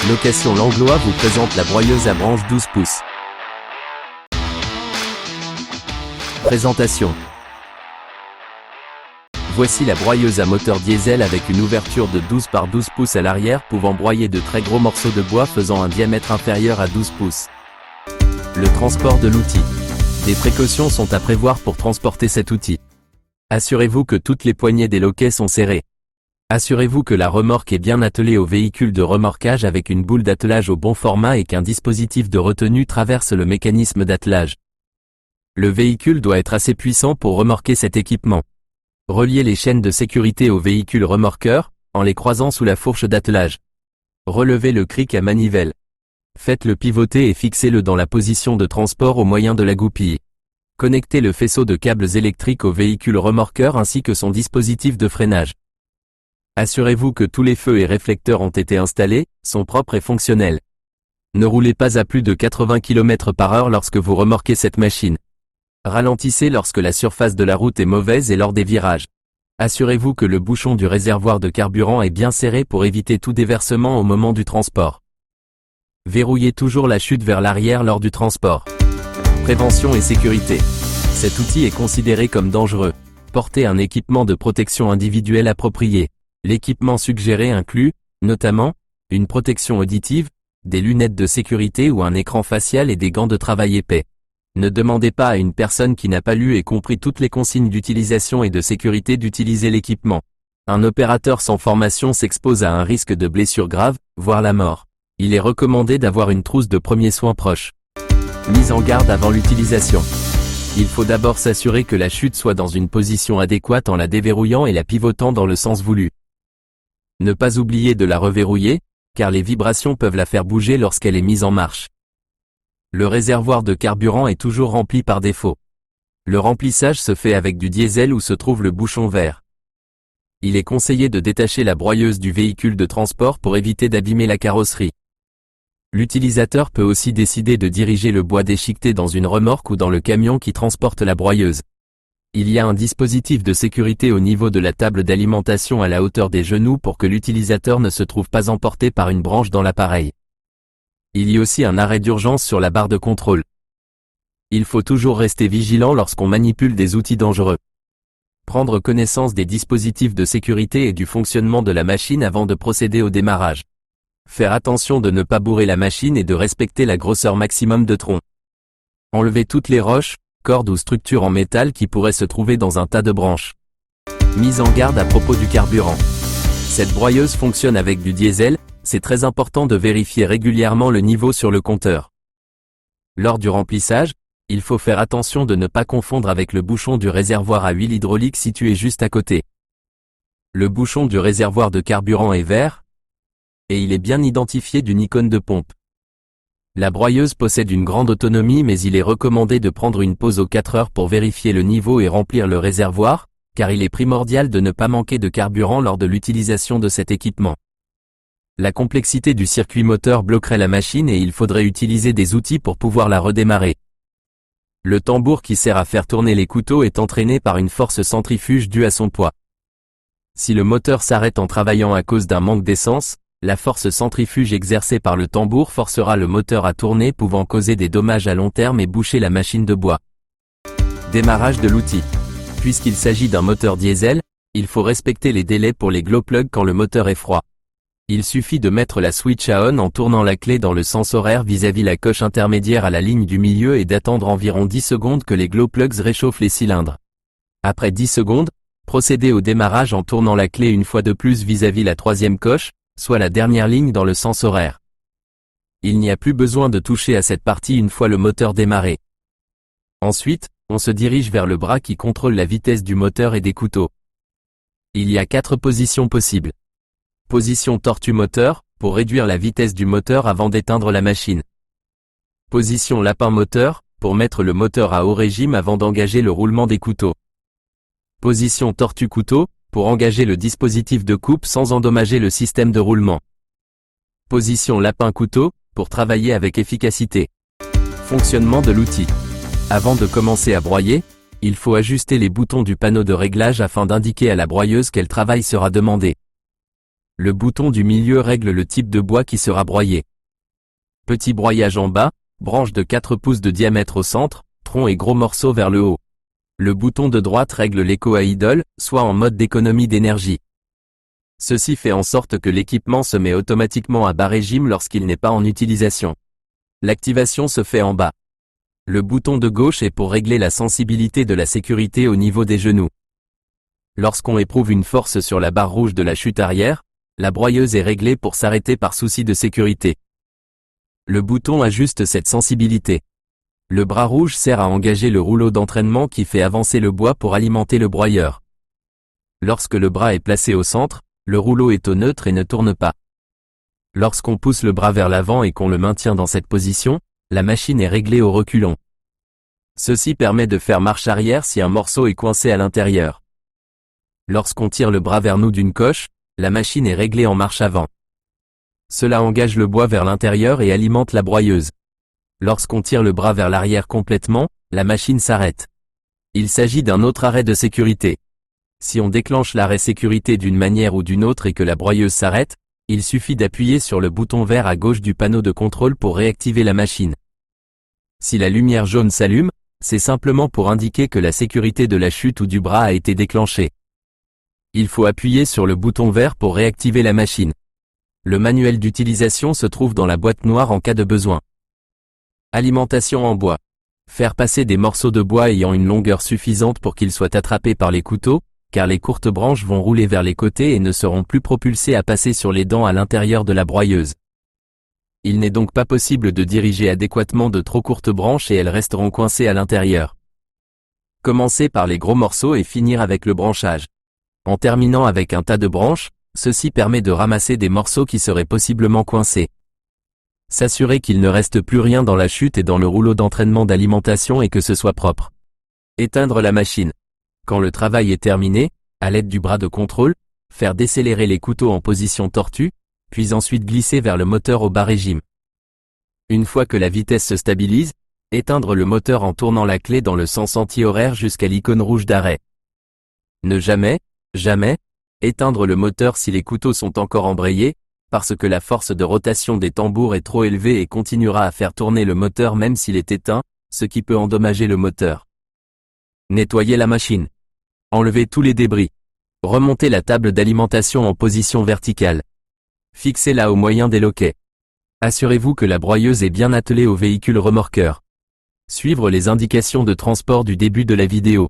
Location Langlois vous présente la broyeuse à branche 12 pouces. Présentation. Voici la broyeuse à moteur diesel avec une ouverture de 12 par 12 pouces à l'arrière pouvant broyer de très gros morceaux de bois faisant un diamètre inférieur à 12 pouces. Le transport de l'outil. Des précautions sont à prévoir pour transporter cet outil. Assurez-vous que toutes les poignées des loquets sont serrées. Assurez-vous que la remorque est bien attelée au véhicule de remorquage avec une boule d'attelage au bon format et qu'un dispositif de retenue traverse le mécanisme d'attelage. Le véhicule doit être assez puissant pour remorquer cet équipement. Reliez les chaînes de sécurité au véhicule remorqueur, en les croisant sous la fourche d'attelage. Relevez le cric à manivelle. Faites-le pivoter et fixez-le dans la position de transport au moyen de la goupille. Connectez le faisceau de câbles électriques au véhicule remorqueur ainsi que son dispositif de freinage. Assurez-vous que tous les feux et réflecteurs ont été installés, sont propres et fonctionnels. Ne roulez pas à plus de 80 km/h lorsque vous remorquez cette machine. Ralentissez lorsque la surface de la route est mauvaise et lors des virages. Assurez-vous que le bouchon du réservoir de carburant est bien serré pour éviter tout déversement au moment du transport. Verrouillez toujours la chute vers l'arrière lors du transport. Prévention et sécurité. Cet outil est considéré comme dangereux. Portez un équipement de protection individuelle approprié. L'équipement suggéré inclut, notamment, une protection auditive, des lunettes de sécurité ou un écran facial et des gants de travail épais. Ne demandez pas à une personne qui n'a pas lu et compris toutes les consignes d'utilisation et de sécurité d'utiliser l'équipement. Un opérateur sans formation s'expose à un risque de blessure grave, voire la mort. Il est recommandé d'avoir une trousse de premiers soins proche. Mise en garde avant l'utilisation. Il faut d'abord s'assurer que la chute soit dans une position adéquate en la déverrouillant et la pivotant dans le sens voulu. Ne pas oublier de la reverrouiller, car les vibrations peuvent la faire bouger lorsqu'elle est mise en marche. Le réservoir de carburant est toujours rempli par défaut. Le remplissage se fait avec du diesel où se trouve le bouchon vert. Il est conseillé de détacher la broyeuse du véhicule de transport pour éviter d'abîmer la carrosserie. L'utilisateur peut aussi décider de diriger le bois déchiqueté dans une remorque ou dans le camion qui transporte la broyeuse. Il y a un dispositif de sécurité au niveau de la table d'alimentation à la hauteur des genoux pour que l'utilisateur ne se trouve pas emporté par une branche dans l'appareil. Il y a aussi un arrêt d'urgence sur la barre de contrôle. Il faut toujours rester vigilant lorsqu'on manipule des outils dangereux. Prendre connaissance des dispositifs de sécurité et du fonctionnement de la machine avant de procéder au démarrage. Faire attention de ne pas bourrer la machine et de respecter la grosseur maximum de tronc. Enlever toutes les roches, cordes ou structures en métal qui pourraient se trouver dans un tas de branches. Mise en garde à propos du carburant. Cette broyeuse fonctionne avec du diesel, c'est très important de vérifier régulièrement le niveau sur le compteur. Lors du remplissage, il faut faire attention de ne pas confondre avec le bouchon du réservoir à huile hydraulique situé juste à côté. Le bouchon du réservoir de carburant est vert, et il est bien identifié d'une icône de pompe. La broyeuse possède une grande autonomie mais il est recommandé de prendre une pause aux 4 heures pour vérifier le niveau et remplir le réservoir, car il est primordial de ne pas manquer de carburant lors de l'utilisation de cet équipement. La complexité du circuit moteur bloquerait la machine et il faudrait utiliser des outils pour pouvoir la redémarrer. Le tambour qui sert à faire tourner les couteaux est entraîné par une force centrifuge due à son poids. Si le moteur s'arrête en travaillant à cause d'un manque d'essence, la force centrifuge exercée par le tambour forcera le moteur à tourner pouvant causer des dommages à long terme et boucher la machine de bois. Démarrage de l'outil. Puisqu'il s'agit d'un moteur diesel, il faut respecter les délais pour les glow plugs quand le moteur est froid. Il suffit de mettre la switch à on en tournant la clé dans le sens horaire vis-à-vis la coche intermédiaire à la ligne du milieu et d'attendre environ 10 secondes que les glow plugs réchauffent les cylindres. Après 10 secondes, procédez au démarrage en tournant la clé une fois de plus vis-à-vis la troisième coche, soit la dernière ligne dans le sens horaire. Il n'y a plus besoin de toucher à cette partie une fois le moteur démarré. Ensuite, on se dirige vers le bras qui contrôle la vitesse du moteur et des couteaux. Il y a 4 positions possibles. Position tortue moteur, pour réduire la vitesse du moteur avant d'éteindre la machine. Position lapin moteur, pour mettre le moteur à haut régime avant d'engager le roulement des couteaux. Position tortue couteau, pour engager le dispositif de coupe sans endommager le système de roulement. Position lapin couteau, pour travailler avec efficacité. Fonctionnement de l'outil. Avant de commencer à broyer, il faut ajuster les boutons du panneau de réglage afin d'indiquer à la broyeuse quel travail sera demandé. Le bouton du milieu règle le type de bois qui sera broyé. Petit broyage en bas, branche de 4 pouces de diamètre au centre, tronc et gros morceaux vers le haut. Le bouton de droite règle l'éco à idle, soit en mode d'économie d'énergie. Ceci fait en sorte que l'équipement se met automatiquement à bas régime lorsqu'il n'est pas en utilisation. L'activation se fait en bas. Le bouton de gauche est pour régler la sensibilité de la sécurité au niveau des genoux. Lorsqu'on éprouve une force sur la barre rouge de la chute arrière, la broyeuse est réglée pour s'arrêter par souci de sécurité. Le bouton ajuste cette sensibilité. Le bras rouge sert à engager le rouleau d'entraînement qui fait avancer le bois pour alimenter le broyeur. Lorsque le bras est placé au centre, le rouleau est au neutre et ne tourne pas. Lorsqu'on pousse le bras vers l'avant et qu'on le maintient dans cette position, la machine est réglée au reculon. Ceci permet de faire marche arrière si un morceau est coincé à l'intérieur. Lorsqu'on tire le bras vers nous d'une coche, la machine est réglée en marche avant. Cela engage le bois vers l'intérieur et alimente la broyeuse. Lorsqu'on tire le bras vers l'arrière complètement, la machine s'arrête. Il s'agit d'un autre arrêt de sécurité. Si on déclenche l'arrêt sécurité d'une manière ou d'une autre et que la broyeuse s'arrête, il suffit d'appuyer sur le bouton vert à gauche du panneau de contrôle pour réactiver la machine. Si la lumière jaune s'allume, c'est simplement pour indiquer que la sécurité de la chute ou du bras a été déclenchée. Il faut appuyer sur le bouton vert pour réactiver la machine. Le manuel d'utilisation se trouve dans la boîte noire en cas de besoin. Alimentation en bois. Faire passer des morceaux de bois ayant une longueur suffisante pour qu'ils soient attrapés par les couteaux, car les courtes branches vont rouler vers les côtés et ne seront plus propulsées à passer sur les dents à l'intérieur de la broyeuse. Il n'est donc pas possible de diriger adéquatement de trop courtes branches et elles resteront coincées à l'intérieur. Commencer par les gros morceaux et finir avec le branchage. En terminant avec un tas de branches, ceci permet de ramasser des morceaux qui seraient possiblement coincés. S'assurer qu'il ne reste plus rien dans la chute et dans le rouleau d'entraînement d'alimentation et que ce soit propre. Éteindre la machine. Quand le travail est terminé, à l'aide du bras de contrôle, faire décélérer les couteaux en position tortue, puis ensuite glisser vers le moteur au bas régime. Une fois que la vitesse se stabilise, éteindre le moteur en tournant la clé dans le sens anti-horaire jusqu'à l'icône rouge d'arrêt. Ne jamais éteindre le moteur si les couteaux sont encore embrayés, parce que la force de rotation des tambours est trop élevée et continuera à faire tourner le moteur même s'il est éteint, ce qui peut endommager le moteur. Nettoyer la machine. Enlever tous les débris. Remonter la table d'alimentation en position verticale. Fixez-la au moyen des loquets. Assurez-vous que la broyeuse est bien attelée au véhicule remorqueur. Suivre les indications de transport du début de la vidéo.